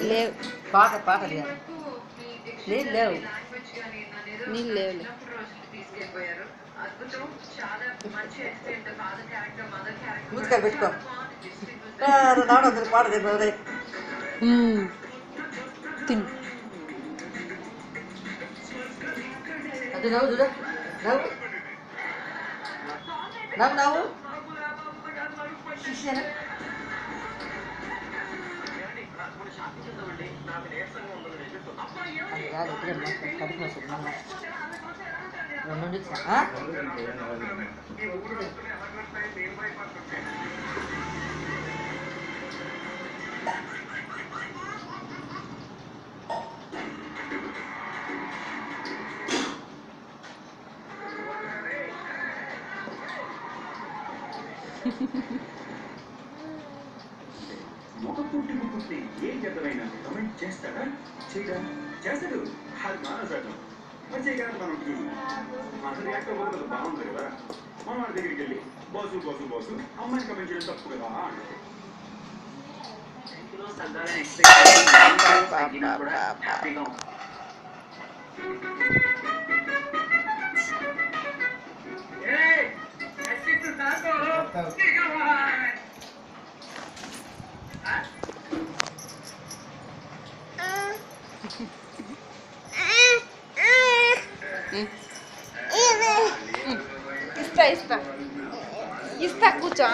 లేవు పాక లేదు లేవు నీళ్ళు లేవు మూతికాయ పెట్టుకో పాట తిను అది నవ్వు చూడ నవ్వు నవ్వు నవ్వు అది కాదు ఇప్పుడే కడుపు వస్తుంది రెండు మొగపుట్టికి పుట్టి ఏం చేద్దామైనా కమెంట్ చేస్తాడా చేయడా చేస్తాడు అది మానసాడు మరి చేయడానికి మనకి అసలు రియాక్ట్ అవ్వదు బాగుంది కదా మనం వాడి దగ్గరికి వెళ్ళి బాసు బాసు బాసు అమ్మాయిని కమెంట్ చేయడం తప్పు కదా ఇస్తా కూర్చో